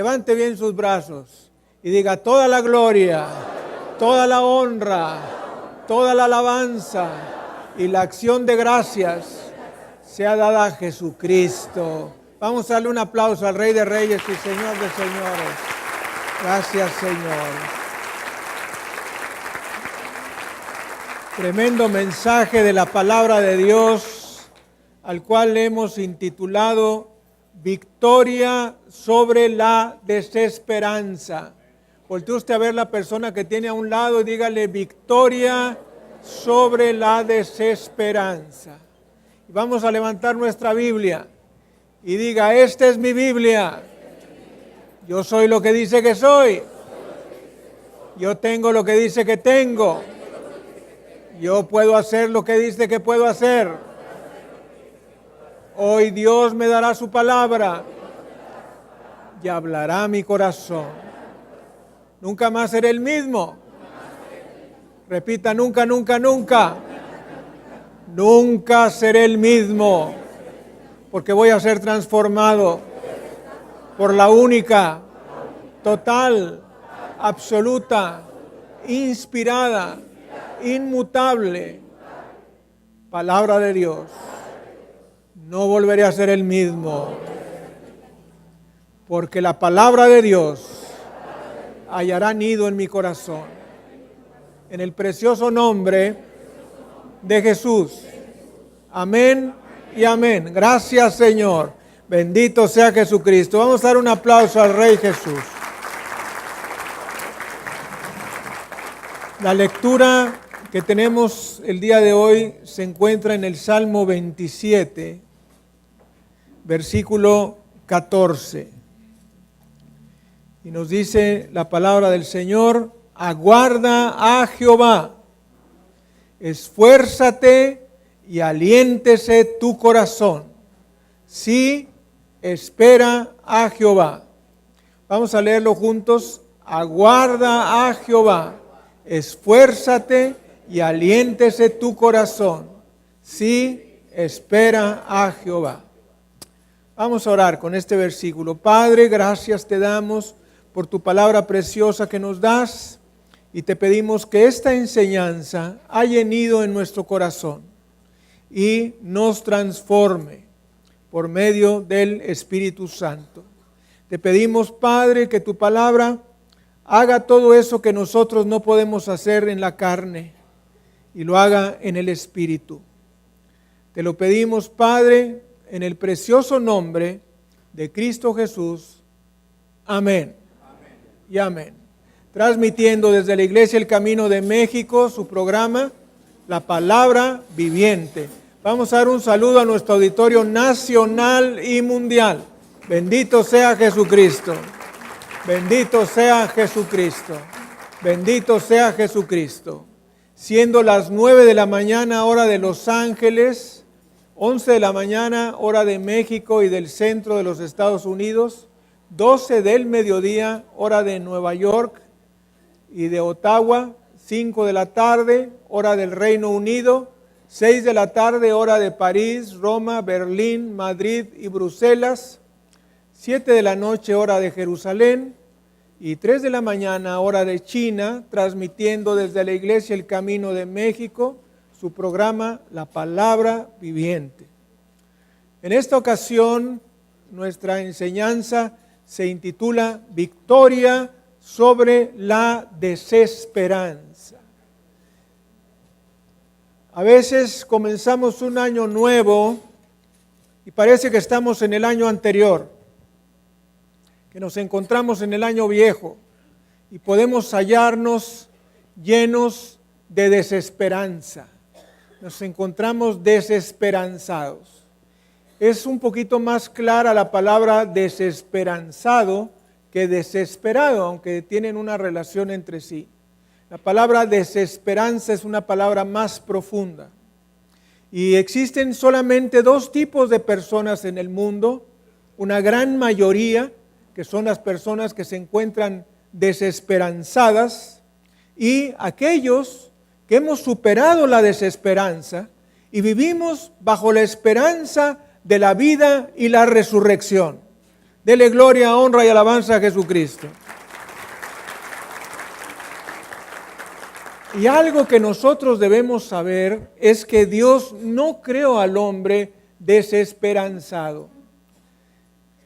Levante bien sus brazos y diga: toda la gloria, toda la honra, toda la alabanza y la acción de gracias sea dada a Jesucristo. Vamos a darle un aplauso al Rey de Reyes y Señor de Señores. Gracias, Señor. Tremendo mensaje de la palabra de Dios, al cual le hemos intitulado Victoria sobre la desesperanza. Voltee usted a ver la persona que tiene a un lado y dígale: victoria sobre la desesperanza. Y vamos a levantar nuestra Biblia y diga: esta es mi Biblia. Yo soy lo que dice que soy. Yo tengo lo que dice que tengo. Yo puedo hacer lo que dice que puedo hacer. Hoy Dios me dará su palabra y hablará mi corazón. Nunca más seré el mismo. Repita: nunca, nunca, nunca. Nunca seré el mismo, porque voy a ser transformado por la única, total, absoluta, inspirada, inmutable palabra de Dios. No volveré a ser el mismo, porque la palabra de Dios hallará nido en mi corazón. En el precioso nombre de Jesús. Amén y amén. Gracias, Señor. Bendito sea Jesucristo. Vamos a dar un aplauso al Rey Jesús. La lectura que tenemos el día de hoy se encuentra en el Salmo 27, versículo 14. Y nos dice la palabra del Señor: aguarda a Jehová, esfuérzate y aliéntese tu corazón. Sí, espera a Jehová. Vamos a leerlo juntos. Aguarda a Jehová, esfuérzate y aliéntese tu corazón. Sí, espera a Jehová. Vamos a orar con este versículo. Padre, gracias te damos por tu palabra preciosa que nos das, y te pedimos que esta enseñanza haya nido en nuestro corazón y nos transforme por medio del Espíritu Santo. Te pedimos, Padre, que tu palabra haga todo eso que nosotros no podemos hacer en la carne y lo haga en el Espíritu. Te lo pedimos, Padre, en el precioso nombre de Cristo Jesús. Amén. Amén. Y amén. Transmitiendo desde la Iglesia El Camino de México su programa, La Palabra Viviente. Vamos a dar un saludo a nuestro auditorio nacional y mundial. Bendito sea Jesucristo. Bendito sea Jesucristo. Bendito sea Jesucristo. Siendo las 9 de la mañana, hora de Los Ángeles, 11 de la mañana, hora de México y del centro de los Estados Unidos, 12 del mediodía, hora de Nueva York y de Ottawa, 5 de la tarde, hora del Reino Unido, 6 de la tarde, hora de París, Roma, Berlín, Madrid y Bruselas, 7 de la noche, hora de Jerusalén, y 3 de la mañana, hora de China, transmitiendo desde la Iglesia El Camino de México su programa La Palabra Viviente. En esta ocasión, nuestra enseñanza se intitula Victoria sobre la desesperanza. A veces comenzamos un año nuevo y parece que estamos en el año anterior, que nos encontramos en el año viejo y podemos hallarnos llenos de desesperanza. Nos encontramos desesperanzados. Es un poquito más clara la palabra desesperanzado que desesperado, aunque tienen una relación entre sí. La palabra desesperanza es una palabra más profunda. Y existen solamente dos tipos de personas en el mundo, una gran mayoría, que son las personas que se encuentran desesperanzadas, y aquellos que hemos superado la desesperanza y vivimos bajo la esperanza de la vida y la resurrección. Dele gloria, honra y alabanza a Jesucristo. Y algo que nosotros debemos saber es que Dios no creó al hombre desesperanzado.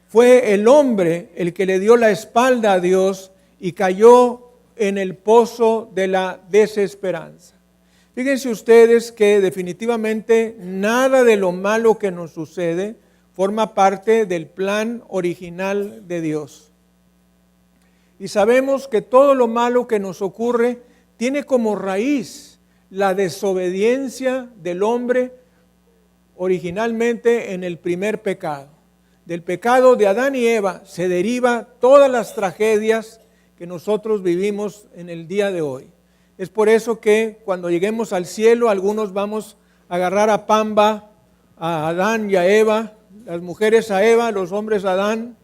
Fue el hombre el que le dio la espalda a Dios y cayó en el pozo de la desesperanza. Fíjense ustedes que definitivamente nada de lo malo que nos sucede forma parte del plan original de Dios. Y sabemos que todo lo malo que nos ocurre tiene como raíz la desobediencia del hombre originalmente en el primer pecado. Del pecado de Adán y Eva se deriva todas las tragedias que nosotros vivimos en el día de hoy. Es por eso que cuando lleguemos al cielo, algunos vamos a agarrar a Pamba, a Adán y a Eva, las mujeres a Eva, los hombres a Adán,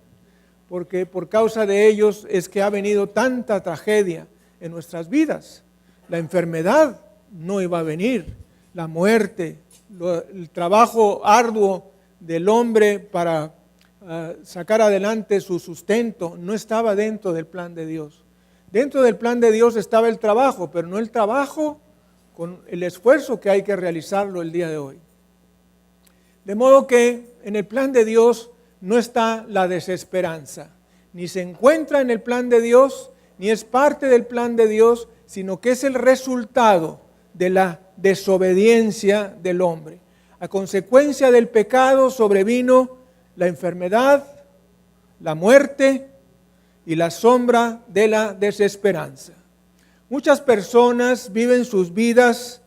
porque por causa de ellos es que ha venido tanta tragedia en nuestras vidas. La enfermedad no iba a venir, la muerte, el trabajo arduo del hombre para sacar adelante su sustento no estaba dentro del plan de Dios. Dentro del plan de Dios estaba el trabajo, pero no el trabajo con el esfuerzo que hay que realizarlo el día de hoy. De modo que en el plan de Dios no está la desesperanza, ni se encuentra en el plan de Dios, ni es parte del plan de Dios, sino que es el resultado de la desobediencia del hombre. A consecuencia del pecado sobrevino la enfermedad, la muerte y la sombra de la desesperanza. Muchas personas viven sus vidas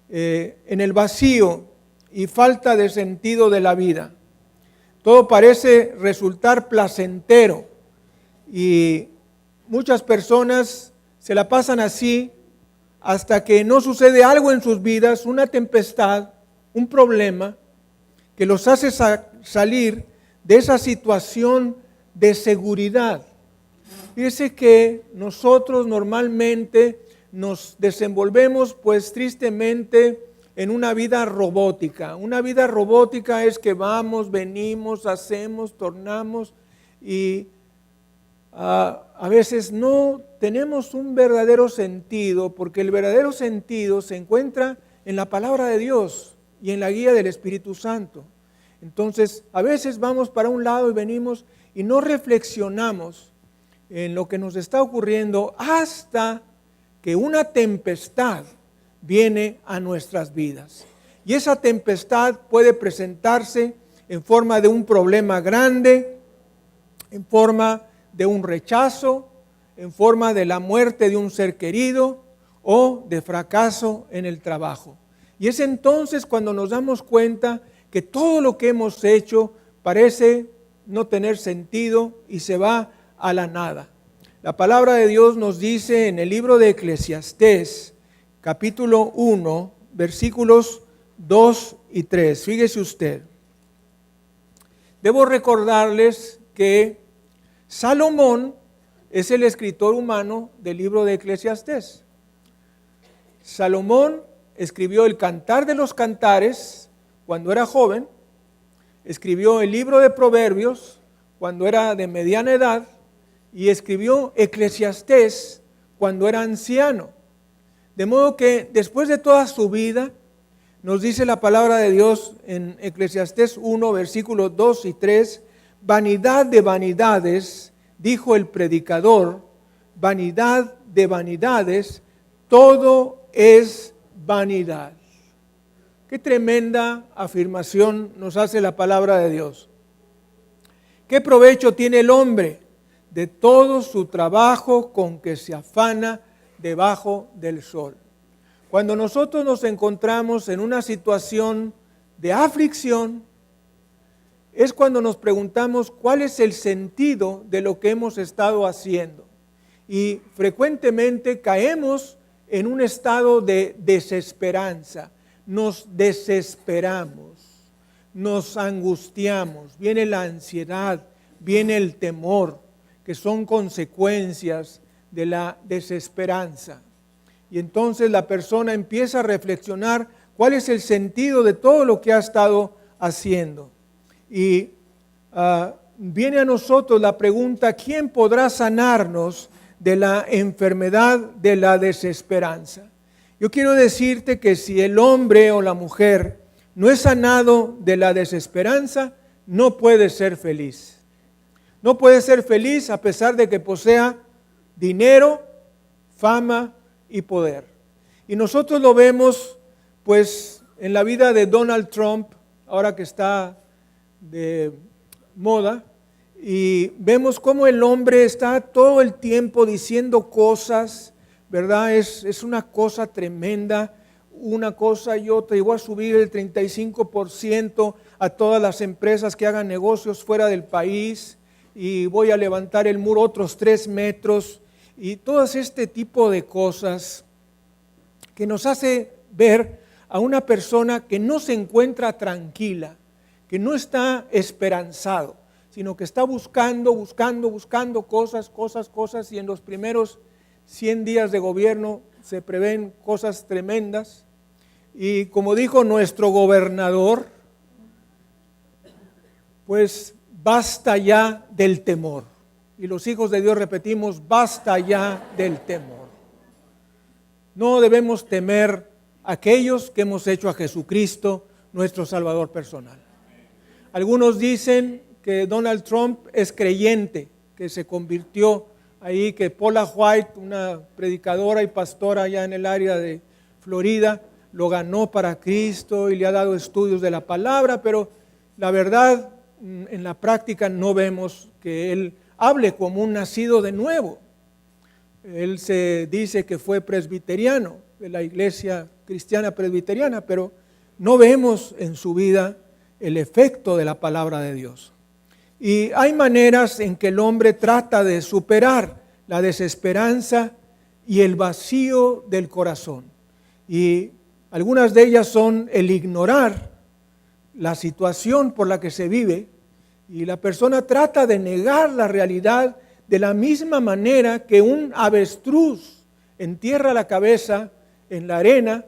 en el vacío y falta de sentido de la vida. Todo parece resultar placentero y muchas personas se la pasan así hasta que no sucede algo en sus vidas, una tempestad, un problema que los hace salir de esa situación de seguridad. Fíjese que nosotros normalmente nos desenvolvemos pues tristemente en una vida robótica. Una vida robótica es que vamos, venimos, hacemos, tornamos y a veces no tenemos un verdadero sentido, porque el verdadero sentido se encuentra en la palabra de Dios y en la guía del Espíritu Santo. Entonces, a veces vamos para un lado y venimos y no reflexionamos en lo que nos está ocurriendo hasta que una tempestad viene a nuestras vidas. Y esa tempestad puede presentarse en forma de un problema grande, en forma de un rechazo, en forma de la muerte de un ser querido o de fracaso en el trabajo. Y es entonces cuando nos damos cuenta que todo lo que hemos hecho parece no tener sentido y se va a la nada. La palabra de Dios nos dice en el libro de Eclesiastés, capítulo 1, versículos 2 y 3. Fíjese usted. Debo recordarles que Salomón es el escritor humano del libro de Eclesiastés. Salomón escribió el Cantar de los Cantares cuando era joven, escribió el libro de Proverbios cuando era de mediana edad y escribió Eclesiastés cuando era anciano. De modo que después de toda su vida, nos dice la palabra de Dios en Eclesiastés 1, versículos 2 y 3, vanidad de vanidades, dijo el predicador, vanidad de vanidades, todo es vanidad. Qué tremenda afirmación nos hace la palabra de Dios. ¿Qué provecho tiene el hombre de todo su trabajo con que se afana debajo del sol? Cuando nosotros nos encontramos en una situación de aflicción, es cuando nos preguntamos cuál es el sentido de lo que hemos estado haciendo. Y frecuentemente caemos en un estado de desesperanza. Nos desesperamos, nos angustiamos, viene la ansiedad, viene el temor, que son consecuencias de la desesperanza. Y entonces la persona empieza a reflexionar cuál es el sentido de todo lo que ha estado haciendo. Y viene a nosotros la pregunta: ¿quién podrá sanarnos de la enfermedad de la desesperanza? Yo quiero decirte que si el hombre o la mujer no es sanado de la desesperanza, no puede ser feliz. No puede ser feliz a pesar de que posea dinero, fama y poder. Y nosotros lo vemos pues en la vida de Donald Trump, ahora que está de moda, y vemos cómo el hombre está todo el tiempo diciendo cosas, ¿verdad? Es una cosa tremenda, una cosa y otra, y voy a subir el 35% a todas las empresas que hagan negocios fuera del país, y voy a levantar el muro otros 3 metros, y todo este tipo de cosas que nos hace ver a una persona que no se encuentra tranquila, que no está esperanzado, sino que está buscando cosas, y en los primeros 100 días de gobierno se prevén cosas tremendas. Y como dijo nuestro gobernador, pues basta ya del temor. Y los hijos de Dios repetimos: basta ya del temor. No debemos temer a aquellos que hemos hecho a Jesucristo nuestro Salvador personal. Algunos dicen que Donald Trump es creyente, que se convirtió ahí, que Paula White, una predicadora y pastora allá en el área de Florida, lo ganó para Cristo y le ha dado estudios de la palabra, pero la verdad, en la práctica no vemos que él hable como un nacido de nuevo. Él se dice que fue presbiteriano, de la iglesia cristiana presbiteriana, pero no vemos en su vida el efecto de la palabra de Dios. Y hay maneras en que el hombre trata de superar la desesperanza y el vacío del corazón. Y algunas de ellas son el ignorar la situación por la que se vive, y la persona trata de negar la realidad de la misma manera que un avestruz entierra la cabeza en la arena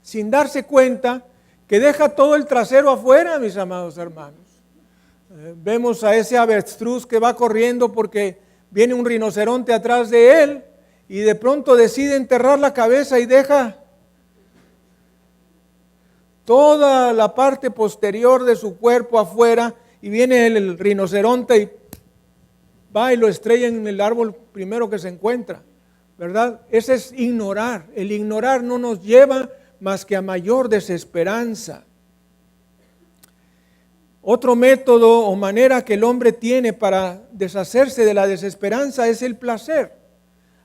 sin darse cuenta que deja todo el trasero afuera, mis amados hermanos. Vemos a ese avestruz que va corriendo porque viene un rinoceronte atrás de él, y de pronto decide enterrar la cabeza y deja toda la parte posterior de su cuerpo afuera, y viene el rinoceronte y va y lo estrella en el árbol primero que se encuentra, ¿verdad? Ese es ignorar. El ignorar no nos lleva más que a mayor desesperanza. Otro método o manera que el hombre tiene para deshacerse de la desesperanza es el placer.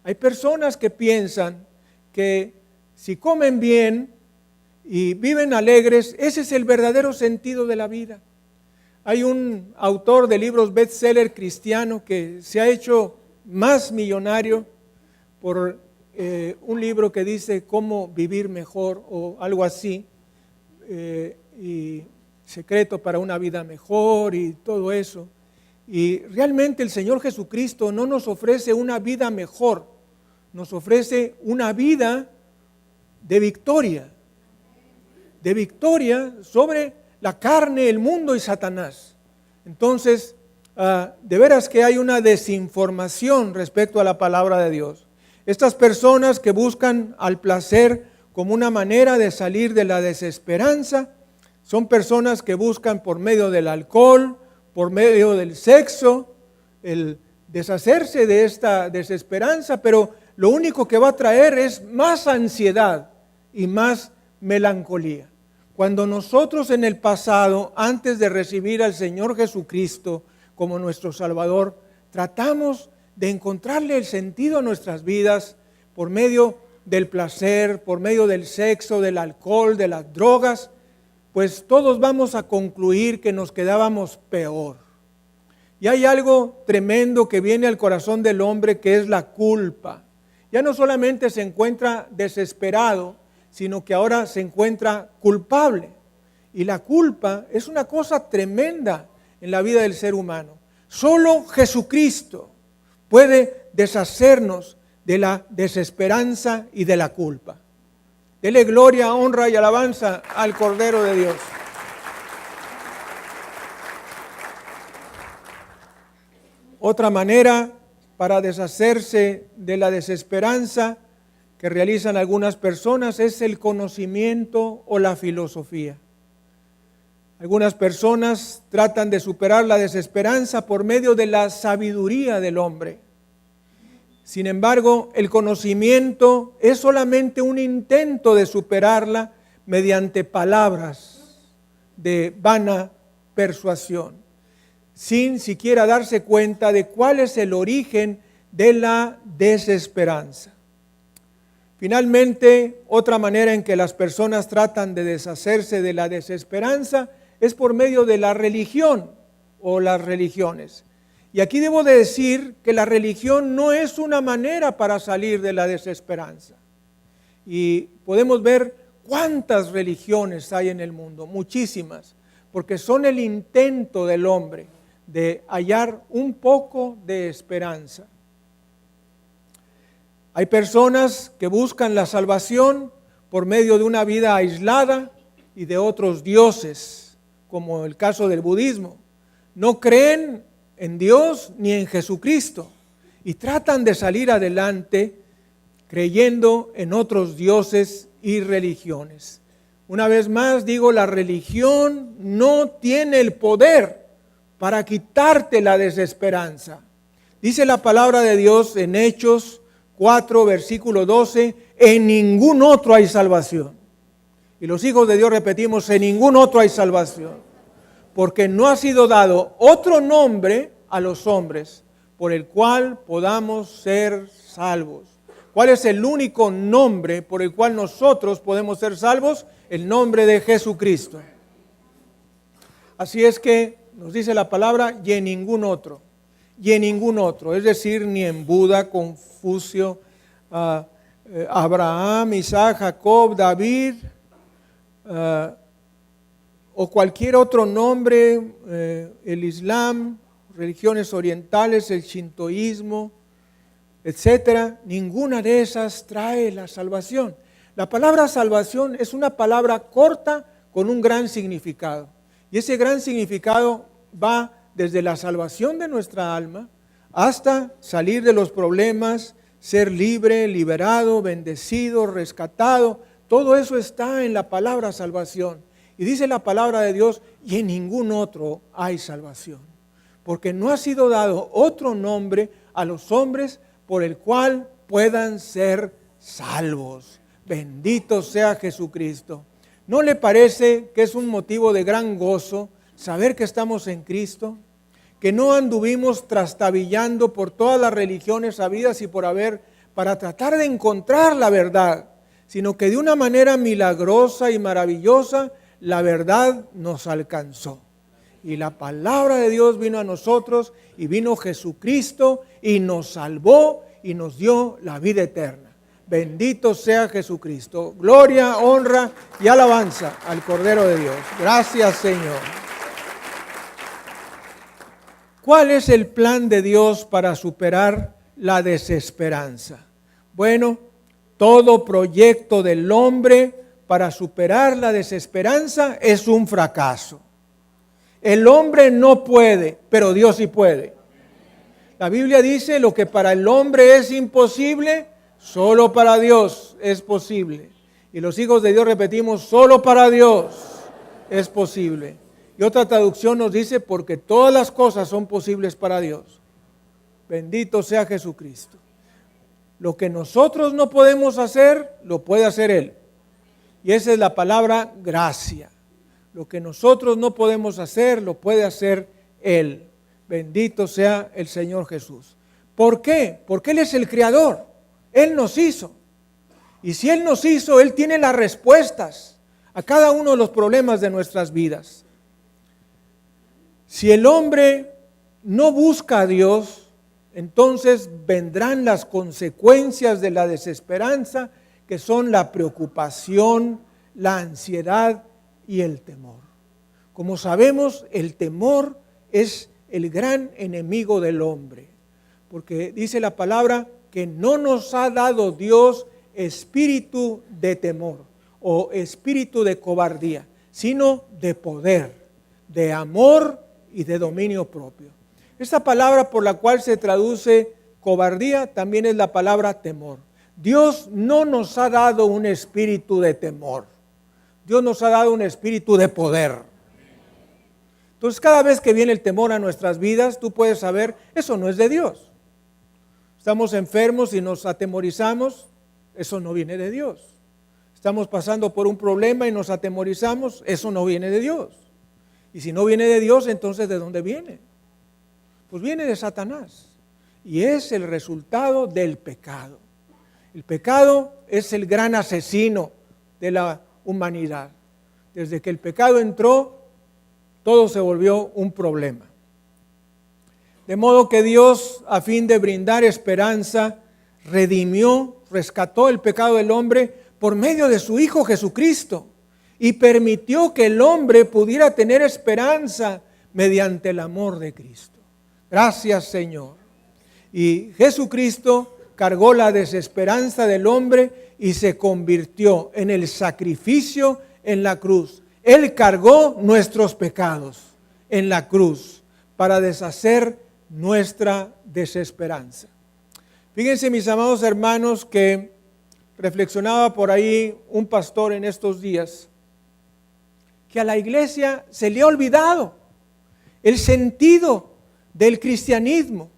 Hay personas que piensan que si comen bien y viven alegres, ese es el verdadero sentido de la vida. Hay un autor de libros bestseller cristiano que se ha hecho más millonario por un libro que dice cómo vivir mejor o algo así, y secreto para una vida mejor y todo eso. Y realmente el Señor Jesucristo no nos ofrece una vida mejor, nos ofrece una vida de victoria sobre la carne, el mundo y Satanás. Entonces, de veras que hay una desinformación respecto a la palabra de Dios. Estas personas que buscan al placer como una manera de salir de la desesperanza, son personas que buscan por medio del alcohol, por medio del sexo, el deshacerse de esta desesperanza, pero lo único que va a traer es más ansiedad y más melancolía. Cuando nosotros en el pasado, antes de recibir al Señor Jesucristo como nuestro Salvador, tratamos de encontrarle el sentido a nuestras vidas por medio del placer, por medio del sexo, del alcohol, de las drogas, pues todos vamos a concluir que nos quedábamos peor. Y hay algo tremendo que viene al corazón del hombre, que es la culpa. Ya no solamente se encuentra desesperado, sino que ahora se encuentra culpable. Y la culpa es una cosa tremenda en la vida del ser humano. Solo Jesucristo puede deshacernos de la desesperanza y de la culpa. Dele gloria, honra y alabanza al Cordero de Dios. Otra manera para deshacerse de la desesperanza que realizan algunas personas es el conocimiento o la filosofía. Algunas personas tratan de superar la desesperanza por medio de la sabiduría del hombre. Sin embargo, el conocimiento es solamente un intento de superarla mediante palabras de vana persuasión, sin siquiera darse cuenta de cuál es el origen de la desesperanza. Finalmente, otra manera en que las personas tratan de deshacerse de la desesperanza es por medio de la religión o las religiones. Y aquí debo de decir que la religión no es una manera para salir de la desesperanza. Y podemos ver cuántas religiones hay en el mundo, muchísimas, porque son el intento del hombre de hallar un poco de esperanza. Hay personas que buscan la salvación por medio de una vida aislada y de otros dioses, como el caso del budismo. No creen en Dios ni en Jesucristo y tratan de salir adelante creyendo en otros dioses y religiones. Una vez más digo, la religión no tiene el poder para quitarte la desesperanza. Dice la palabra de Dios en Hechos 4, versículo 12, en ningún otro hay salvación. Y los hijos de Dios repetimos, en ningún otro hay salvación. Porque no ha sido dado otro nombre a los hombres por el cual podamos ser salvos. ¿Cuál es el único nombre por el cual nosotros podemos ser salvos? El nombre de Jesucristo. Así es que nos dice la palabra, y en ningún otro. Y en ningún otro, es decir, ni en Buda, Confucio, Abraham, Isaac, Jacob, David, o cualquier otro nombre, el Islam, religiones orientales, el shintoísmo, etcétera. Ninguna de esas trae la salvación. La palabra salvación es una palabra corta con un gran significado. Y ese gran significado va desde la salvación de nuestra alma hasta salir de los problemas, ser libre, liberado, bendecido, rescatado. Todo eso está en la palabra salvación. Y dice la palabra de Dios, y en ningún otro hay salvación. Porque no ha sido dado otro nombre a los hombres por el cual puedan ser salvos. Bendito sea Jesucristo. ¿No le parece que es un motivo de gran gozo saber que estamos en Cristo? Que no anduvimos trastabillando por todas las religiones habidas y por haber para tratar de encontrar la verdad, sino que de una manera milagrosa y maravillosa la verdad nos alcanzó. Y la palabra de Dios vino a nosotros y vino Jesucristo y nos salvó y nos dio la vida eterna. Bendito sea Jesucristo. Gloria, honra y alabanza al Cordero de Dios. Gracias, Señor. ¿Cuál es el plan de Dios para superar la desesperanza? Bueno, todo proyecto del hombre para superar la desesperanza es un fracaso. El hombre no puede, pero Dios sí puede. La Biblia dice, lo que para el hombre es imposible, solo para Dios es posible. Y los hijos de Dios repetimos, solo para Dios es posible. Y otra traducción nos dice, porque todas las cosas son posibles para Dios. Bendito sea Jesucristo. Lo que nosotros no podemos hacer, lo puede hacer Él. Y esa es la palabra gracia. Lo que nosotros no podemos hacer, lo puede hacer Él. Bendito sea el Señor Jesús. ¿Por qué? Porque Él es el Creador. Él nos hizo. Y si Él nos hizo, Él tiene las respuestas a cada uno de los problemas de nuestras vidas. Si el hombre no busca a Dios, entonces vendrán las consecuencias de la desesperanza, que son la preocupación, la ansiedad y el temor. Como sabemos, el temor es el gran enemigo del hombre, porque dice la palabra que no nos ha dado Dios espíritu de temor o espíritu de cobardía, sino de poder, de amor y de dominio propio. Esta palabra por la cual se traduce cobardía también es la palabra temor. Dios no nos ha dado un espíritu de temor. Dios nos ha dado un espíritu de poder. Entonces, cada vez que viene el temor a nuestras vidas, tú puedes saber, eso no es de Dios. Estamos enfermos y nos atemorizamos, eso no viene de Dios. Estamos pasando por un problema y nos atemorizamos, eso no viene de Dios. Y si no viene de Dios, entonces ¿de dónde viene? Pues viene de Satanás. Y es el resultado del pecado. El pecado es el gran asesino de la humanidad. Desde que el pecado entró, todo se volvió un problema. De modo que Dios, a fin de brindar esperanza, redimió, rescató el pecado del hombre por medio de su Hijo Jesucristo y permitió que el hombre pudiera tener esperanza mediante el amor de Cristo. Gracias, Señor. Y Jesucristo cargó la desesperanza del hombre y se convirtió en el sacrificio en la cruz. Él cargó nuestros pecados en la cruz para deshacer nuestra desesperanza. Fíjense, mis amados hermanos, que reflexionaba por ahí un pastor en estos días, que a la iglesia se le ha olvidado el sentido del cristianismo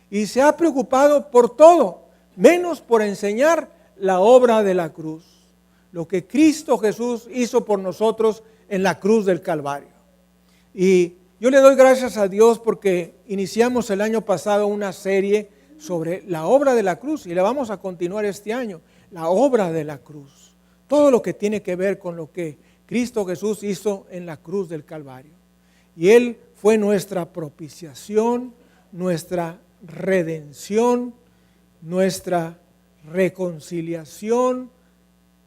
y se ha preocupado por todo, menos por enseñar la obra de la cruz, lo que Cristo Jesús hizo por nosotros en la cruz del Calvario. Y yo le doy gracias a Dios porque iniciamos el año pasado una serie sobre la obra de la cruz y la vamos a continuar este año, la obra de la cruz, todo lo que tiene que ver con lo que Cristo Jesús hizo en la cruz del Calvario. Y Él fue nuestra propiciación, nuestra redención, nuestra reconciliación,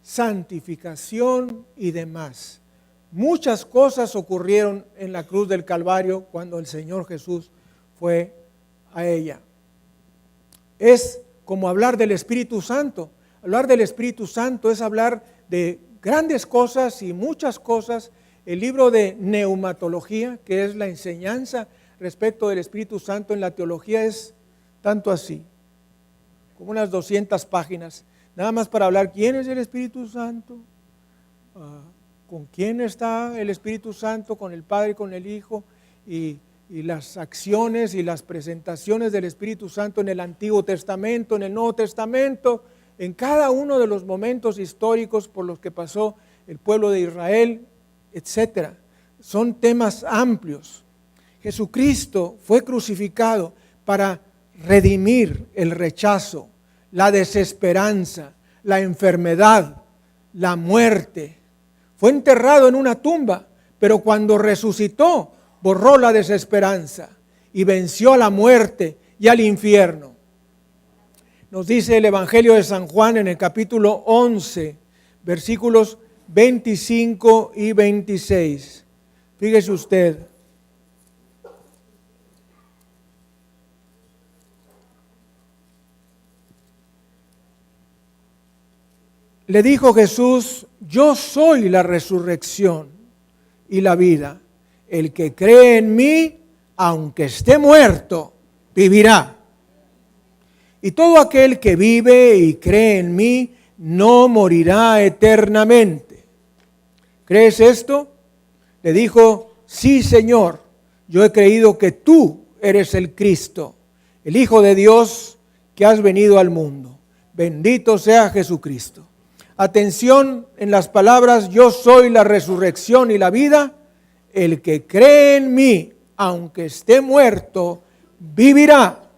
santificación y demás. Muchas cosas ocurrieron en la cruz del Calvario cuando el Señor Jesús fue a ella. Es como hablar del Espíritu Santo. Hablar del Espíritu Santo es hablar de grandes cosas y muchas cosas. El libro de neumatología, que es la enseñanza respecto del Espíritu Santo en la teología, es tanto así, como unas 200 páginas, nada más para hablar quién es el Espíritu Santo, con quién está el Espíritu Santo, con el Padre y con el Hijo, y las acciones y las presentaciones del Espíritu Santo en el Antiguo Testamento, en el Nuevo Testamento, en cada uno de los momentos históricos por los que pasó el pueblo de Israel, etc. Son temas amplios. Jesucristo fue crucificado para redimir el rechazo, la desesperanza, la enfermedad, la muerte. Fue enterrado en una tumba, pero cuando resucitó, borró la desesperanza y venció a la muerte y al infierno. Nos dice el Evangelio de San Juan en el capítulo 11, versículos 25 y 26. Fíjese usted. Le dijo Jesús: yo soy la resurrección y la vida. El que cree en mí, aunque esté muerto, vivirá. Y todo aquel que vive y cree en mí, no morirá eternamente. ¿Crees esto? Le dijo: sí, Señor, yo he creído que tú eres el Cristo, el Hijo de Dios que has venido al mundo. Bendito sea Jesucristo. Atención en las palabras: yo soy la resurrección y la vida. El que cree en mí, aunque esté muerto, vivirá.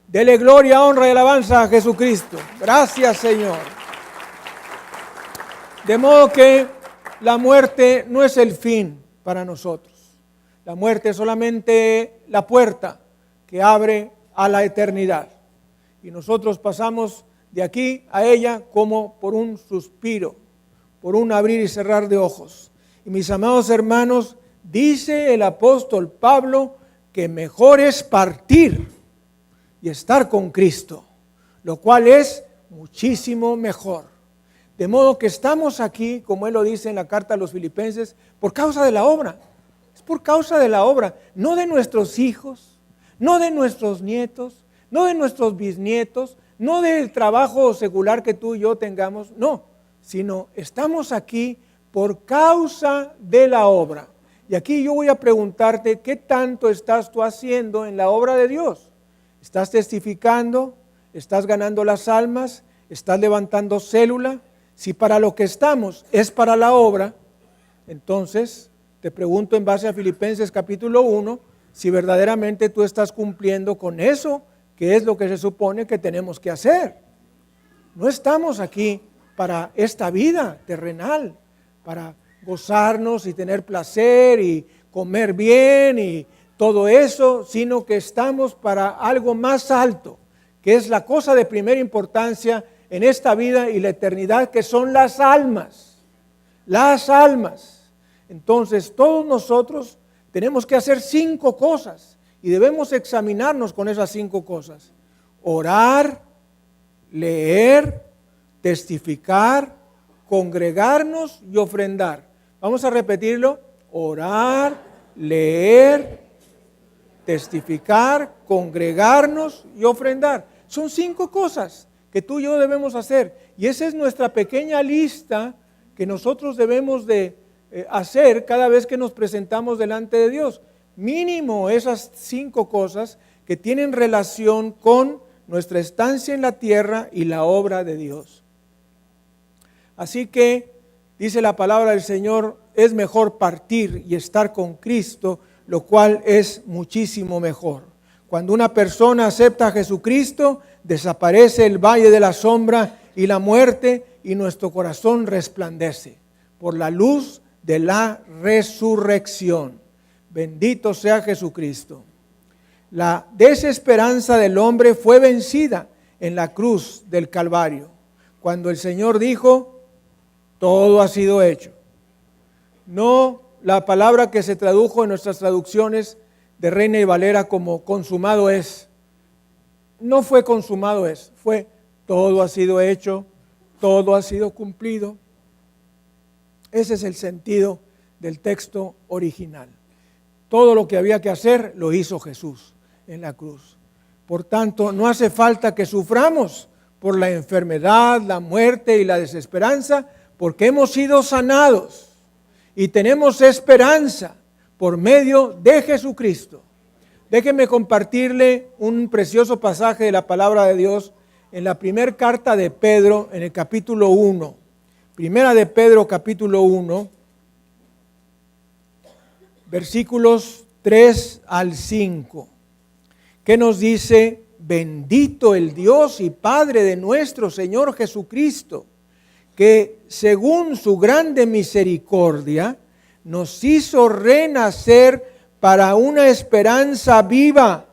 Dele gloria, honra y alabanza a Jesucristo. Gracias, Señor. De modo que la muerte no es el fin para nosotros. La muerte es solamente la puerta que abre a la eternidad. Y nosotros pasamos de aquí a ella como por un suspiro, por un abrir y cerrar de ojos. Y mis amados hermanos, dice el apóstol Pablo que mejor es partir y estar con Cristo, lo cual es muchísimo mejor. De modo que estamos aquí, como él lo dice en la carta a los Filipenses, por causa de la obra. Es por causa de la obra, no de nuestros hijos, no de nuestros nietos, no de nuestros bisnietos, no del trabajo secular que tú y yo tengamos, no, sino estamos aquí por causa de la obra. Y aquí yo voy a preguntarte, ¿qué tanto estás tú haciendo en la obra de Dios? ¿Estás testificando? ¿Estás ganando las almas? ¿Estás levantando célula? Si para lo que estamos es para la obra, entonces te pregunto en base a Filipenses capítulo 1, si verdaderamente tú estás cumpliendo con eso, que es lo que se supone que tenemos que hacer. No estamos aquí para esta vida terrenal, para gozarnos y tener placer y comer bien y todo eso, sino que estamos para algo más alto, que es la cosa de primera importancia en esta vida y la eternidad, que son las almas. Las almas. Entonces todos nosotros tenemos que hacer 5 cosas y debemos examinarnos con esas 5 cosas. Orar, leer, testificar, congregarnos y ofrendar. Vamos a repetirlo. Orar, leer, testificar, congregarnos y ofrendar. Son 5 cosas que tú y yo debemos hacer. Y esa es nuestra pequeña lista que nosotros debemos de hacer cada vez que nos presentamos delante de Dios. Mínimo esas 5 cosas que tienen relación con nuestra estancia en la tierra y la obra de Dios. Así que, dice la palabra del Señor, es mejor partir y estar con Cristo, lo cual es muchísimo mejor. Cuando una persona acepta a Jesucristo, desaparece el valle de la sombra y la muerte, y nuestro corazón resplandece por la luz de la resurrección. Bendito sea Jesucristo. La desesperanza del hombre fue vencida en la cruz del Calvario, cuando el Señor dijo, todo ha sido hecho. No la palabra que se tradujo en nuestras traducciones de Reina y Valera como consumado es. No fue consumado es, fue todo ha sido hecho, todo ha sido cumplido. Ese es el sentido del texto original. Todo lo que había que hacer lo hizo Jesús en la cruz. Por tanto, no hace falta que suframos por la enfermedad, la muerte y la desesperanza, porque hemos sido sanados y tenemos esperanza por medio de Jesucristo. Déjeme compartirle un precioso pasaje de la palabra de Dios en la primera carta de Pedro, en el capítulo 1. Primera de Pedro, capítulo 1, versículos 3 al 5, que nos dice, bendito el Dios y Padre de nuestro Señor Jesucristo, que según su grande misericordia nos hizo renacer para una esperanza viva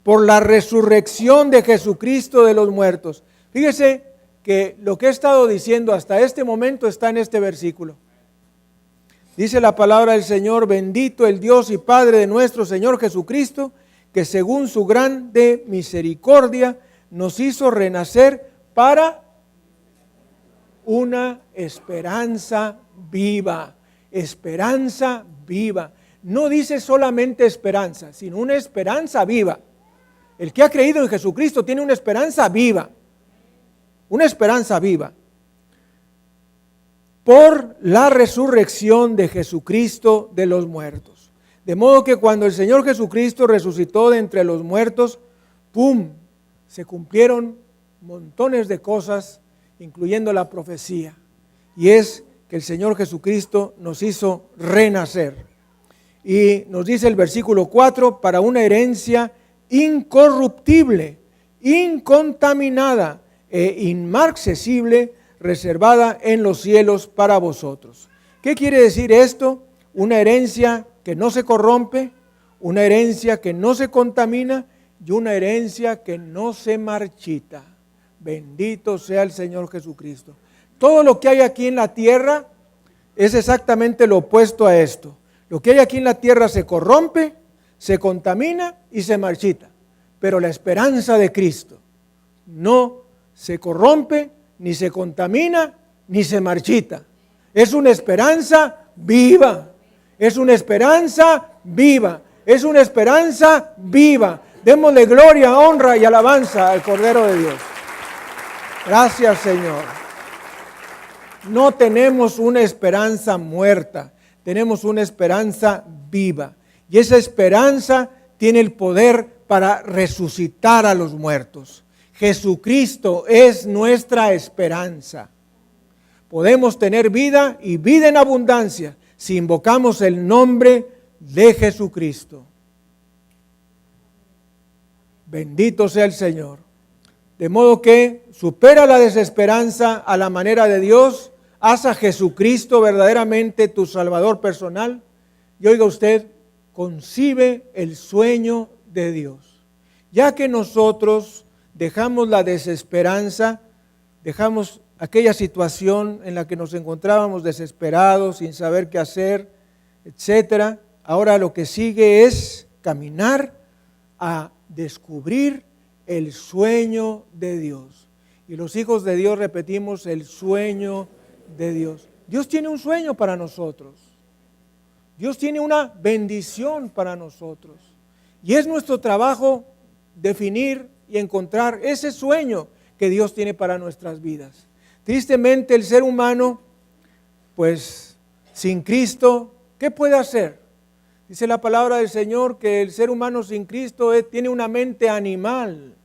por la resurrección de Jesucristo de los muertos. Fíjese que lo que he estado diciendo hasta este momento está en este versículo. Dice la palabra del Señor, bendito el Dios y Padre de nuestro Señor Jesucristo, que según su grande misericordia nos hizo renacer para una esperanza viva. Esperanza viva. No dice solamente esperanza, sino una esperanza viva. El que ha creído en Jesucristo tiene una esperanza viva. Una esperanza viva. Por la resurrección de Jesucristo de los muertos. De modo que cuando el Señor Jesucristo resucitó de entre los muertos, ¡pum!, se cumplieron montones de cosas, incluyendo la profecía. Y es que el Señor Jesucristo nos hizo renacer. Y nos dice el versículo 4, para una herencia incorruptible, incontaminada e inmarcesible, reservada en los cielos para vosotros. ¿Qué quiere decir esto? Una herencia que no se corrompe, una herencia que no se contamina y una herencia que no se marchita. Bendito sea el Señor Jesucristo. Todo lo que hay aquí en la tierra es exactamente lo opuesto a esto. Lo que hay aquí en la tierra se corrompe, se contamina y se marchita. Pero la esperanza de Cristo no se corrompe, ni se contamina, ni se marchita. Es una esperanza viva. Es una esperanza viva. Es una esperanza viva. Démosle gloria, honra y alabanza al Cordero de Dios. Gracias, Señor. No tenemos una esperanza muerta, tenemos una esperanza viva. Y esa esperanza tiene el poder para resucitar a los muertos. Jesucristo es nuestra esperanza. Podemos tener vida y vida en abundancia si invocamos el nombre de Jesucristo. Bendito sea el Señor. De modo que supera la desesperanza a la manera de Dios, haz a Jesucristo verdaderamente tu Salvador personal y oiga usted, concibe el sueño de Dios. Ya que nosotros dejamos la desesperanza, dejamos aquella situación en la que nos encontrábamos desesperados, sin saber qué hacer, etcétera, ahora lo que sigue es caminar a descubrir el sueño de Dios. Y los hijos de Dios repetimos el sueño de Dios. Dios tiene un sueño para nosotros. Dios tiene una bendición para nosotros. Y es nuestro trabajo definir y encontrar ese sueño que Dios tiene para nuestras vidas. Tristemente el ser humano, pues sin Cristo, ¿qué puede hacer? Dice la palabra del Señor que el ser humano sin Cristo tiene una mente animal,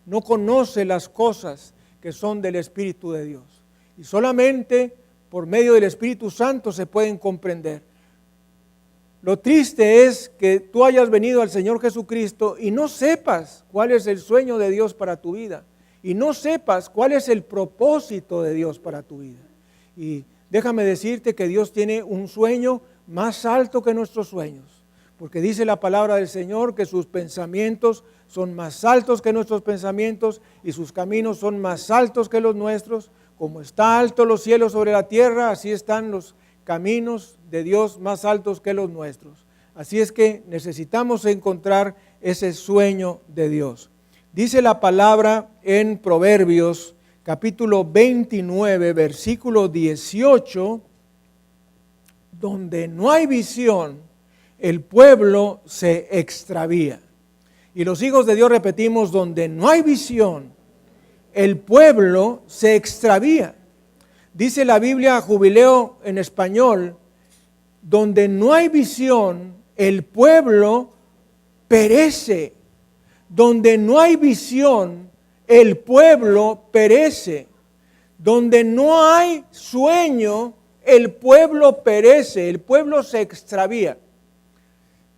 no conoce las cosas que son del Espíritu de Dios. Y solamente por medio del Espíritu Santo se pueden comprender. Lo triste es que tú hayas venido al Señor Jesucristo y no sepas cuál es el sueño de Dios para tu vida. Y no sepas cuál es el propósito de Dios para tu vida. Y déjame decirte que Dios tiene un sueño más alto que nuestros sueños. Porque dice la palabra del Señor que sus pensamientos son más altos que nuestros pensamientos y sus caminos son más altos que los nuestros. Como está alto los cielos sobre la tierra, así están los caminos de Dios más altos que los nuestros. Así es que necesitamos encontrar ese sueño de Dios. Dice la palabra en Proverbios capítulo 29, versículo 18, donde no hay visión, el pueblo se extravía. Y los hijos de Dios repetimos, donde no hay visión, el pueblo se extravía. Dice la Biblia Jubileo en español, donde no hay visión, el pueblo perece. Donde no hay visión, el pueblo perece. Donde no hay sueño, el pueblo perece, el pueblo se extravía.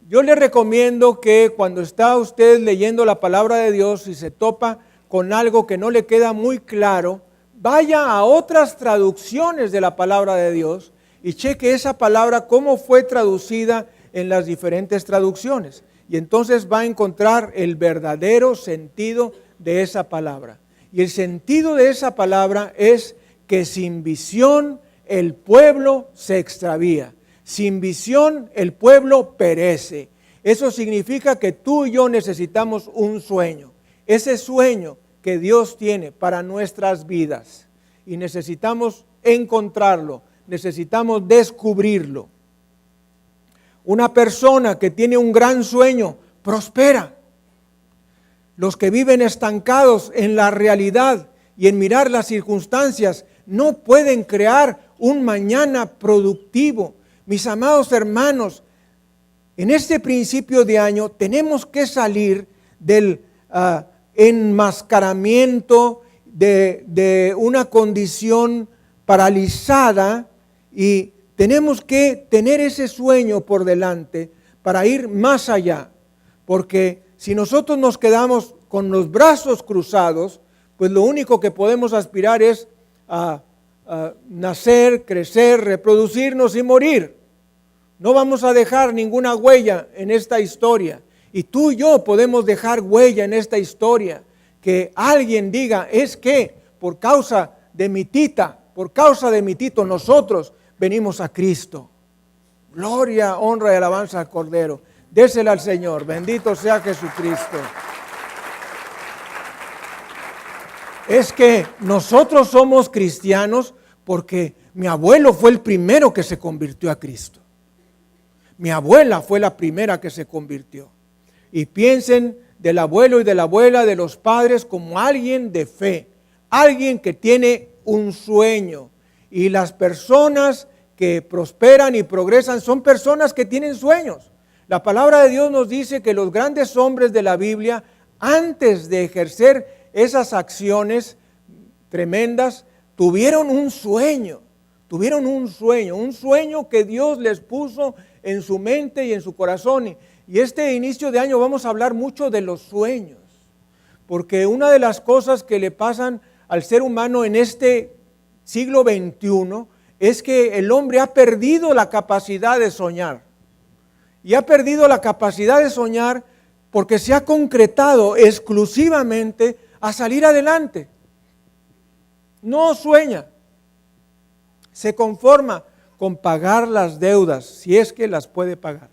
Yo le recomiendo que cuando está usted leyendo la palabra de Dios y se topa con algo que no le queda muy claro, vaya a otras traducciones de la palabra de Dios y cheque esa palabra cómo fue traducida en las diferentes traducciones. Y entonces va a encontrar el verdadero sentido de esa palabra. Y el sentido de esa palabra es que sin visión el pueblo se extravía. Sin visión el pueblo perece. Eso significa que tú y yo necesitamos un sueño. Ese sueño que Dios tiene para nuestras vidas. Y necesitamos encontrarlo, necesitamos descubrirlo. Una persona que tiene un gran sueño prospera. Los que viven estancados en la realidad y en mirar las circunstancias no pueden crear un mañana productivo. Mis amados hermanos, en este principio de año tenemos que salir del enmascaramiento de una condición paralizada y tenemos que tener ese sueño por delante para ir más allá. Porque si nosotros nos quedamos con los brazos cruzados, pues lo único que podemos aspirar es a nacer, crecer, reproducirnos y morir. No vamos a dejar ninguna huella en esta historia. Y tú y yo podemos dejar huella en esta historia. Que alguien diga, es que por causa de mi tita, por causa de mi tito, nosotros venimos a Cristo. Gloria, honra y alabanza al Cordero. Désela al Señor. Bendito sea Jesucristo. Es que nosotros somos cristianos porque mi abuelo fue el primero que se convirtió a Cristo. Mi abuela fue la primera que se convirtió. y piensen del abuelo y de la abuela, de los padres, como alguien de fe, alguien que tiene un sueño. Y las personas que prosperan y progresan son personas que tienen sueños. La palabra de Dios nos dice que los grandes hombres de la Biblia, antes de ejercer esas acciones tremendas, tuvieron un sueño que Dios les puso en su mente y en su corazón. Y este inicio de año vamos a hablar mucho de los sueños, porque una de las cosas que le pasan al ser humano en este siglo XXI es que el hombre ha perdido la capacidad de soñar. Y ha perdido la capacidad de soñar porque se ha concretado exclusivamente a salir adelante. No sueña, se conforma con pagar las deudas, si es que las puede pagar.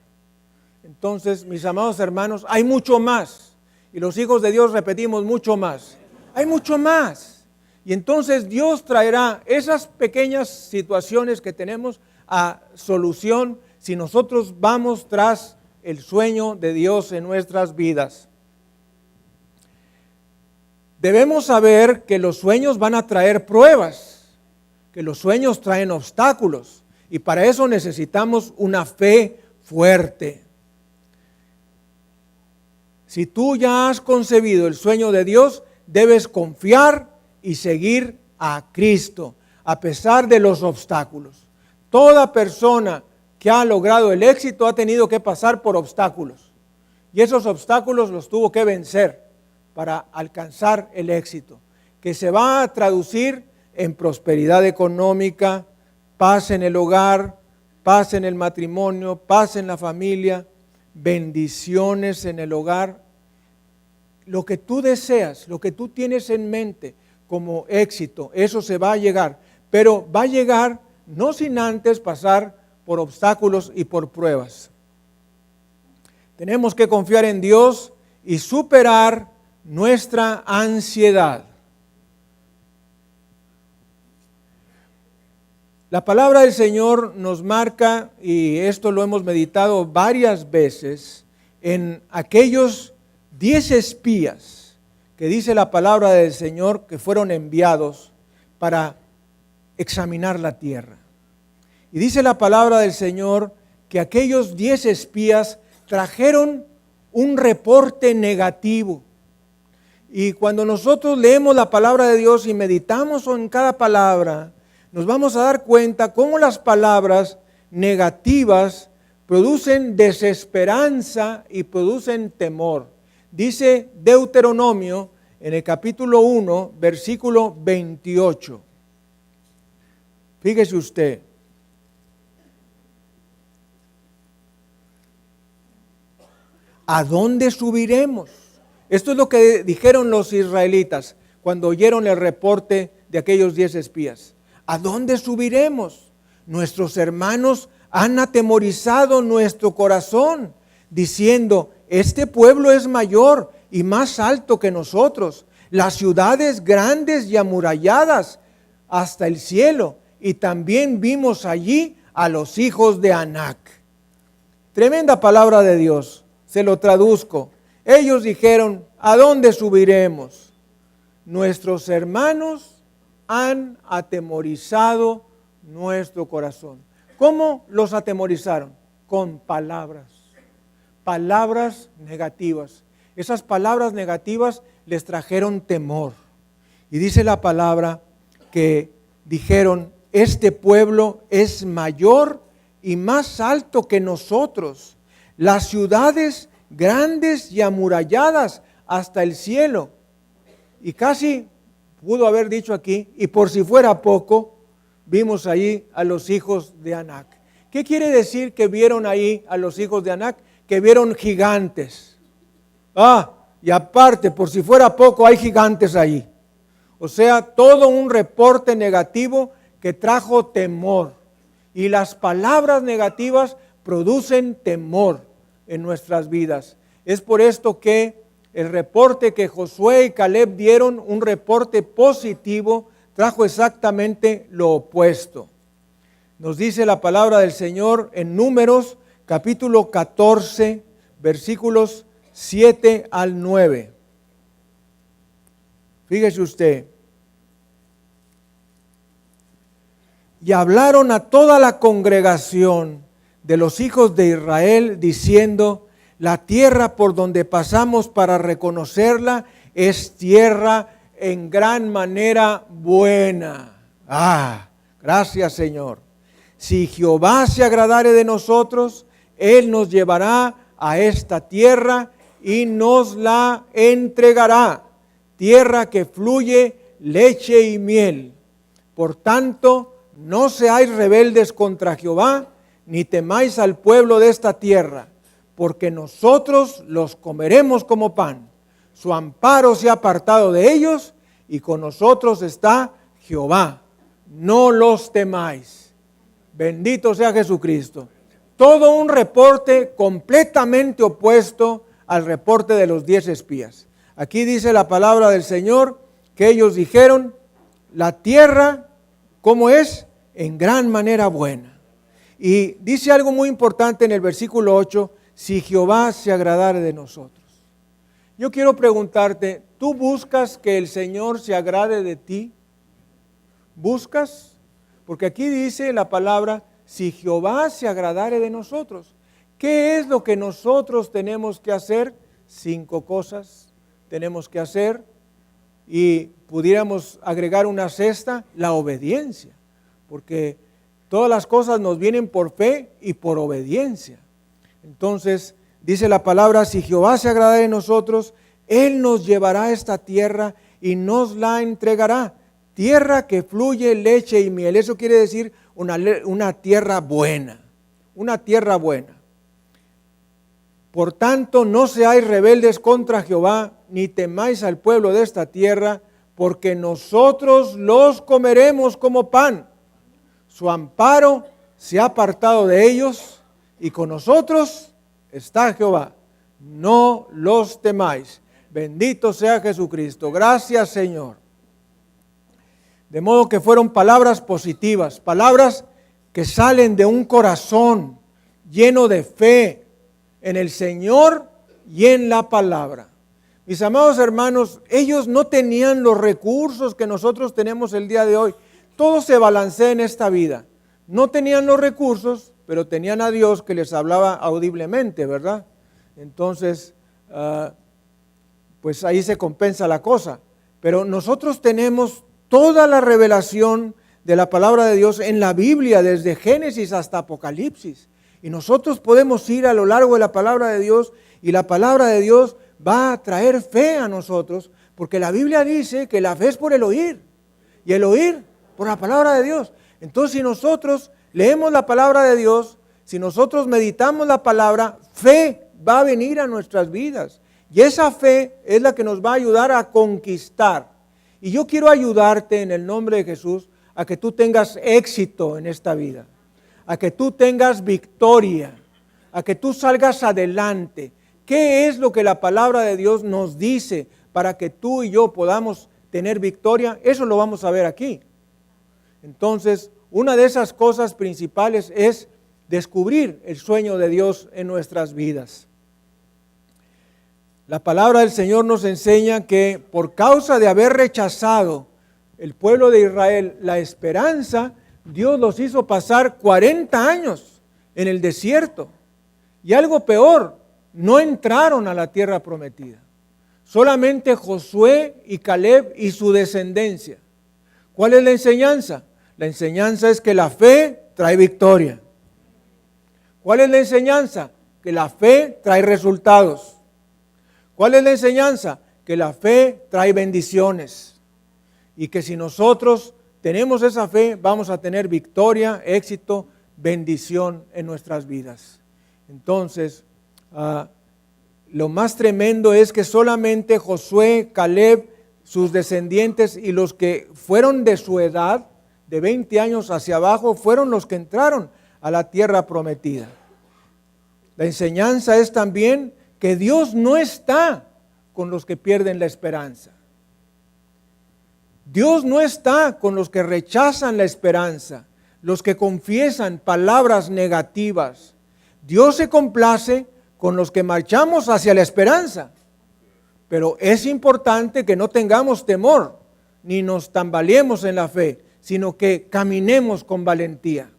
Entonces, mis amados hermanos, hay mucho más. Y los hijos de Dios repetimos mucho más. Hay mucho más. Y entonces Dios traerá esas pequeñas situaciones que tenemos a solución si nosotros vamos tras el sueño de Dios en nuestras vidas. Debemos saber que los sueños van a traer pruebas, que los sueños traen obstáculos, y para eso necesitamos una fe fuerte. Si tú ya has concebido el sueño de Dios, debes confiar y seguir a Cristo, a pesar de los obstáculos. Toda persona que ha logrado el éxito ha tenido que pasar por obstáculos, y esos obstáculos los tuvo que vencer para alcanzar el éxito, que se va a traducir en prosperidad económica, paz en el hogar, paz en el matrimonio, paz en la familia, bendiciones en el hogar. Lo que tú deseas, lo que tú tienes en mente como éxito, eso se va a llegar, pero va a llegar no sin antes pasar por obstáculos y por pruebas. Tenemos que confiar en Dios y superar nuestra ansiedad. La palabra del Señor nos marca, y esto lo hemos meditado varias veces, en aquellos 10 espías que dice la palabra del Señor que fueron enviados para examinar la tierra. Y dice la palabra del Señor que aquellos 10 espías trajeron un reporte negativo. Y cuando nosotros leemos la palabra de Dios y meditamos en cada palabra, nos vamos a dar cuenta cómo las palabras negativas producen desesperanza y producen temor. Dice Deuteronomio en el capítulo 1, versículo 28. Fíjese usted. ¿A dónde subiremos? Esto es lo que dijeron los israelitas cuando oyeron el reporte de aquellos 10 espías. ¿A dónde subiremos? Nuestros hermanos han atemorizado nuestro corazón, diciendo, este pueblo es mayor y más alto que nosotros, las ciudades grandes y amuralladas hasta el cielo, y también vimos allí a los hijos de Anac. Tremenda palabra de Dios, se lo traduzco. Ellos dijeron, ¿a dónde subiremos? Nuestros hermanos han atemorizado nuestro corazón. ¿Cómo los atemorizaron? Con palabras negativas. Esas palabras negativas les trajeron temor. Y dice la palabra que dijeron, este pueblo es mayor y más alto que nosotros, las ciudades grandes y amuralladas hasta el cielo. Y casi pudo haber dicho aquí, y por si fuera poco, vimos ahí a los hijos de Anac. ¿Qué quiere decir que vieron ahí a los hijos de Anac? Que vieron gigantes. Y aparte, por si fuera poco, hay gigantes ahí. O sea, todo un reporte negativo que trajo temor. Y las palabras negativas producen temor en nuestras vidas. Es por esto que el reporte que Josué y Caleb dieron, un reporte positivo, trajo exactamente lo opuesto. Nos dice la palabra del Señor en Números, capítulo 14, versículos 7 al 9. Fíjese usted. Y hablaron a toda la congregación de los hijos de Israel, diciendo: la tierra por donde pasamos para reconocerla es tierra en gran manera buena. Gracias, Señor. Si Jehová se agradare de nosotros, Él nos llevará a esta tierra y nos la entregará, tierra que fluye leche y miel. Por tanto, no seáis rebeldes contra Jehová, ni temáis al pueblo de esta tierra, porque nosotros los comeremos como pan. Su amparo se ha apartado de ellos, y con nosotros está Jehová. No los temáis. Bendito sea Jesucristo. Todo un reporte completamente opuesto al reporte de los 10 espías. Aquí dice la palabra del Señor que ellos dijeron: la tierra, ¿cómo es? En gran manera buena. Y dice algo muy importante en el versículo 8: si Jehová se agradare de nosotros. Yo quiero preguntarte, ¿tú buscas que el Señor se agrade de ti? ¿Buscas? Porque aquí dice la palabra: si Jehová se agradare de nosotros. ¿Qué es lo que nosotros tenemos que hacer? 5 cosas tenemos que hacer, y pudiéramos agregar una sexta: la obediencia, porque todas las cosas nos vienen por fe y por obediencia. Entonces dice la palabra: si Jehová se agradare de nosotros, Él nos llevará a esta tierra y nos la entregará, tierra que fluye leche y miel. Eso quiere decir una tierra buena, una tierra buena. Por tanto, no seáis rebeldes contra Jehová, ni temáis al pueblo de esta tierra, porque nosotros los comeremos como pan. Su amparo se ha apartado de ellos, y con nosotros está Jehová. No los temáis. Bendito sea Jesucristo. Gracias, Señor. De modo que fueron palabras positivas, palabras que salen de un corazón lleno de fe en el Señor y en la palabra. Mis amados hermanos, ellos no tenían los recursos que nosotros tenemos el día de hoy. Todo se balancea en esta vida. No tenían los recursos, pero tenían a Dios que les hablaba audiblemente, ¿verdad? Entonces, pues ahí se compensa la cosa. Pero nosotros tenemos toda la revelación de la palabra de Dios en la Biblia, desde Génesis hasta Apocalipsis. Y nosotros podemos ir a lo largo de la palabra de Dios, y la palabra de Dios va a traer fe a nosotros, porque la Biblia dice que la fe es por el oír, y el oír por la palabra de Dios. Entonces, si nosotros leemos la palabra de Dios, si nosotros meditamos la palabra, fe va a venir a nuestras vidas. Y esa fe es la que nos va a ayudar a conquistar. Y yo quiero ayudarte en el nombre de Jesús a que tú tengas éxito en esta vida, a que tú tengas victoria, a que tú salgas adelante. ¿Qué es lo que la palabra de Dios nos dice para que tú y yo podamos tener victoria? Eso lo vamos a ver aquí. Entonces, una de esas cosas principales es descubrir el sueño de Dios en nuestras vidas. La palabra del Señor nos enseña que por causa de haber rechazado el pueblo de Israel la esperanza, Dios los hizo pasar 40 años en el desierto. Y algo peor, no entraron a la tierra prometida. Solamente Josué y Caleb y su descendencia. ¿Cuál es la enseñanza? La enseñanza es que la fe trae victoria. ¿Cuál es la enseñanza? Que la fe trae resultados. ¿Cuál es la enseñanza? Que la fe trae bendiciones. Y que si nosotros tenemos esa fe, vamos a tener victoria, éxito, bendición en nuestras vidas. Entonces, lo más tremendo es que solamente Josué, Caleb, sus descendientes y los que fueron de su edad, de 20 años hacia abajo, fueron los que entraron a la tierra prometida. La enseñanza es también que Dios no está con los que pierden la esperanza. Dios no está con los que rechazan la esperanza, los que confiesan palabras negativas. Dios se complace con los que marchamos hacia la esperanza. Pero es importante que no tengamos temor, ni nos tambaleemos en la fe, sino que caminemos con valentía.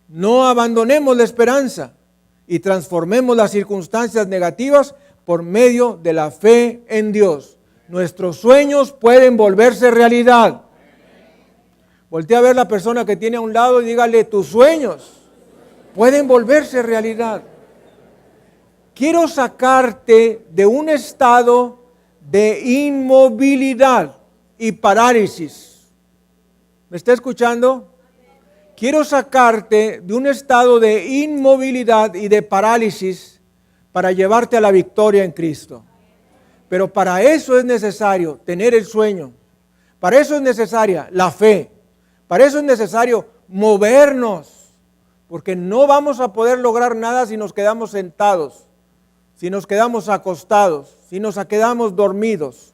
No abandonemos la esperanza y transformemos las circunstancias negativas por medio de la fe en Dios. Nuestros sueños pueden volverse realidad. Voltea a ver la persona que tiene a un lado y dígale, tus sueños pueden volverse realidad. Quiero sacarte de un estado de inmovilidad y parálisis. ¿Me está escuchando? Quiero sacarte de un estado de inmovilidad y de parálisis para llevarte a la victoria en Cristo. Pero para eso es necesario tener el sueño. Para eso es necesaria la fe. Para eso es necesario movernos. Porque no vamos a poder lograr nada si nos quedamos sentados, si nos quedamos acostados, si nos quedamos dormidos.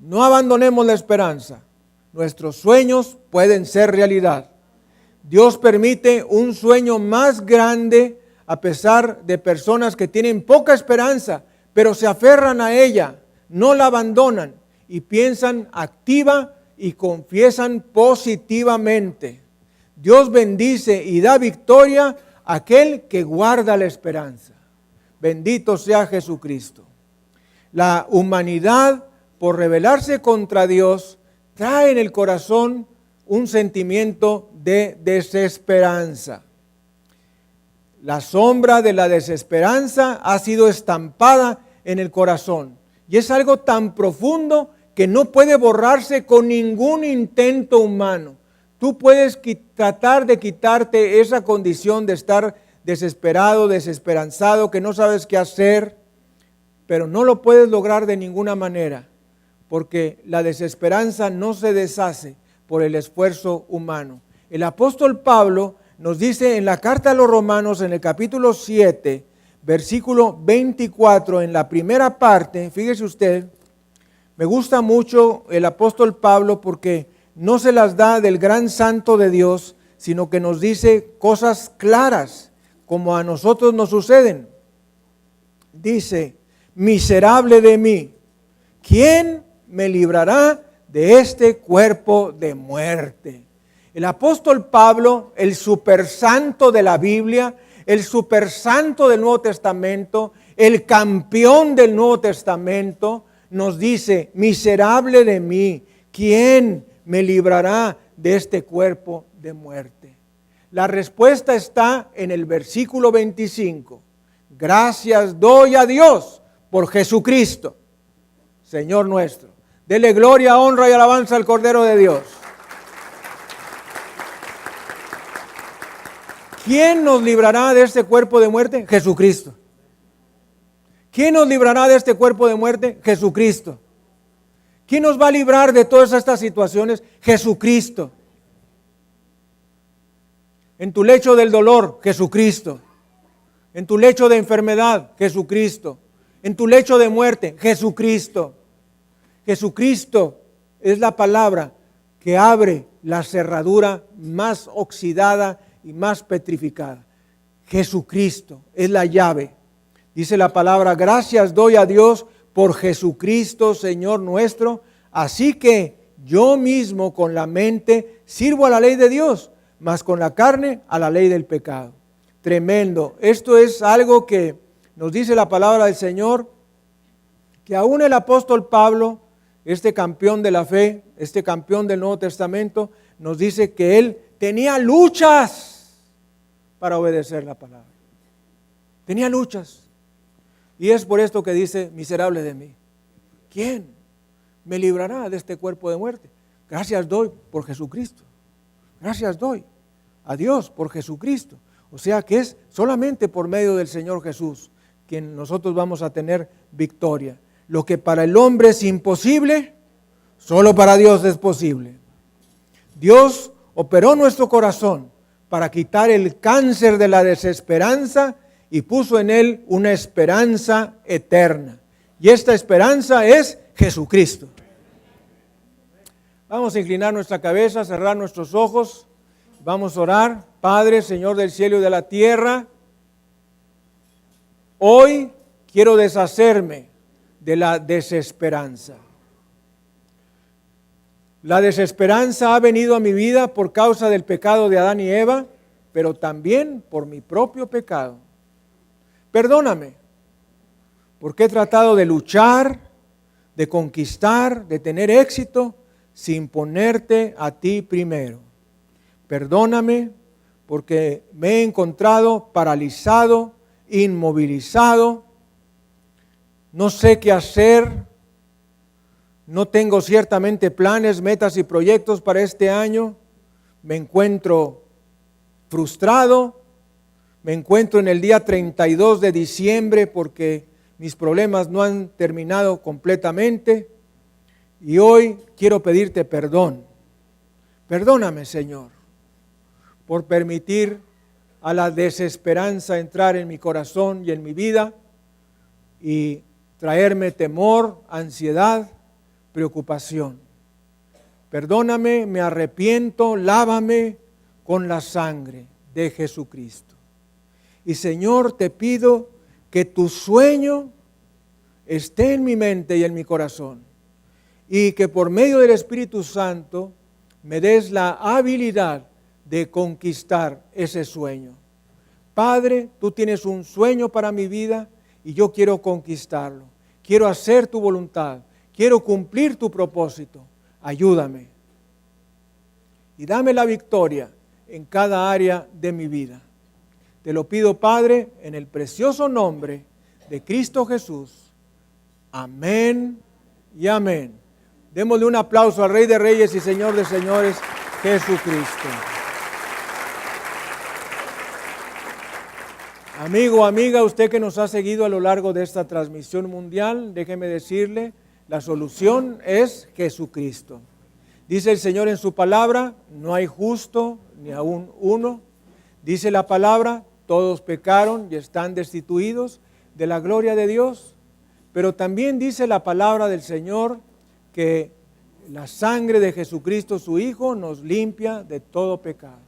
No abandonemos la esperanza. Nuestros sueños pueden ser realidad. Dios permite un sueño más grande a pesar de personas que tienen poca esperanza, pero se aferran a ella, no la abandonan y piensan activa y confiesan positivamente. Dios bendice y da victoria a aquel que guarda la esperanza. Bendito sea Jesucristo. La humanidad, por rebelarse contra Dios, trae en el corazón un sentimiento de desesperanza. La sombra de la desesperanza ha sido estampada en el corazón y es algo tan profundo que no puede borrarse con ningún intento humano. Tú puedes tratar de quitarte esa condición de estar desesperado, desesperanzado, que no sabes qué hacer, pero no lo puedes lograr de ninguna manera, porque la desesperanza no se deshace por el esfuerzo humano. El apóstol Pablo nos dice en la carta a los Romanos, en el capítulo 7, versículo 24, en la primera parte, fíjese usted, me gusta mucho el apóstol Pablo porque no se las da del gran santo de Dios, sino que nos dice cosas claras, como a nosotros nos suceden. Dice, miserable de mí, ¿quién me librará de este cuerpo de muerte? El apóstol Pablo, el supersanto de la Biblia, el supersanto del Nuevo Testamento, el campeón del Nuevo Testamento, nos dice, miserable de mí, ¿quién me librará de este cuerpo de muerte? La respuesta está en el versículo 25. Gracias doy a Dios por Jesucristo, Señor nuestro. Dele gloria, honra y alabanza al Cordero de Dios. ¿Quién nos librará de este cuerpo de muerte? Jesucristo. ¿Quién nos librará de este cuerpo de muerte? Jesucristo. ¿Quién nos va a librar de todas estas situaciones? Jesucristo. En tu lecho del dolor, Jesucristo. En tu lecho de enfermedad, Jesucristo. En tu lecho de muerte, Jesucristo. Jesucristo es la palabra que abre la cerradura más oxidada y más petrificada. Jesucristo es la llave. Dice la palabra, gracias doy a Dios por Jesucristo, Señor nuestro. Así que yo mismo con la mente sirvo a la ley de Dios, mas con la carne a la ley del pecado. Tremendo. Esto es algo que nos dice la palabra del Señor, que aún el apóstol Pablo, este campeón de la fe, este campeón del Nuevo Testamento, nos dice que él tenía luchas para obedecer la palabra. Tenía luchas. Y es por esto que dice, miserable de mí. ¿Quién me librará de este cuerpo de muerte? Gracias doy por Jesucristo. Gracias doy a Dios por Jesucristo. O sea que es solamente por medio del Señor Jesús que nosotros vamos a tener victoria. Lo que para el hombre es imposible, solo para Dios es posible. Dios operó nuestro corazón para quitar el cáncer de la desesperanza y puso en él una esperanza eterna. Y esta esperanza es Jesucristo. Vamos a inclinar nuestra cabeza, cerrar nuestros ojos. Vamos a orar. Padre, Señor del cielo y de la tierra, Hoy quiero deshacerme de la desesperanza. La desesperanza ha venido a mi vida por causa del pecado de Adán y Eva, pero también por mi propio pecado. Perdóname, porque he tratado de luchar, de conquistar, de tener éxito, sin ponerte a ti primero. Perdóname, porque me he encontrado paralizado, inmovilizado, no sé qué hacer, no tengo ciertamente planes, metas y proyectos para este año, me encuentro frustrado, me encuentro en el día 32 de diciembre porque mis problemas no han terminado completamente y hoy quiero pedirte perdón. Perdóname, Señor, por permitir a la desesperanza entrar en mi corazón y en mi vida y traerme temor, ansiedad, preocupación. Perdóname, me arrepiento, lávame con la sangre de Jesucristo. Y Señor, te pido que tu sueño esté en mi mente y en mi corazón y que por medio del Espíritu Santo me des la habilidad de conquistar ese sueño. Padre, tú tienes un sueño para mi vida y yo quiero conquistarlo. Quiero hacer tu voluntad. Quiero cumplir tu propósito. Ayúdame. Y dame la victoria en cada área de mi vida. Te lo pido, Padre, en el precioso nombre de Cristo Jesús. Amén y amén. Démosle un aplauso al Rey de Reyes y Señor de Señores, Jesucristo. Amigo, amiga, usted que nos ha seguido a lo largo de esta transmisión mundial, déjeme decirle, la solución es Jesucristo. Dice el Señor en su palabra, no hay justo ni aún uno. Dice la palabra, todos pecaron y están destituidos de la gloria de Dios. Pero también dice la palabra del Señor que la sangre de Jesucristo, su Hijo, nos limpia de todo pecado.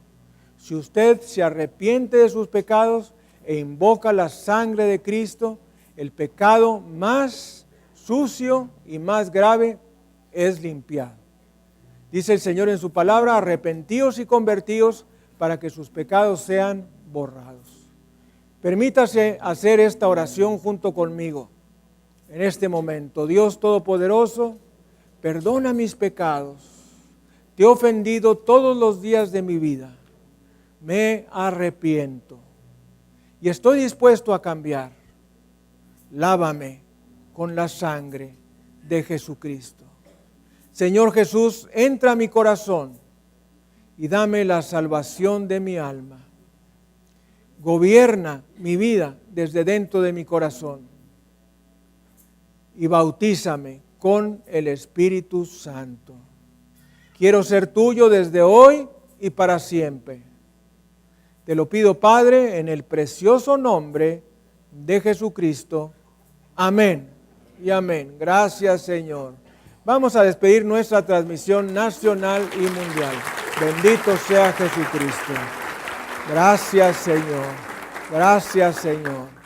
Si usted se arrepiente de sus pecados e invoca la sangre de Cristo, el pecado más sucio y más grave es limpiado. Dice el Señor en su palabra, arrepentíos y convertíos para que sus pecados sean borrados. Permítase hacer esta oración junto conmigo en este momento. Dios Todopoderoso, perdona mis pecados. Te he ofendido todos los días de mi vida. Me arrepiento y estoy dispuesto a cambiar. Lávame con la sangre de Jesucristo. Señor Jesús, entra a mi corazón y dame la salvación de mi alma. Gobierna mi vida desde dentro de mi corazón y bautízame con el Espíritu Santo. Quiero ser tuyo desde hoy y para siempre. Te lo pido, Padre, en el precioso nombre de Jesucristo. Amén y amén. Gracias, Señor. Vamos a despedir nuestra transmisión nacional y mundial. Bendito sea Jesucristo. Gracias, Señor. Gracias, Señor.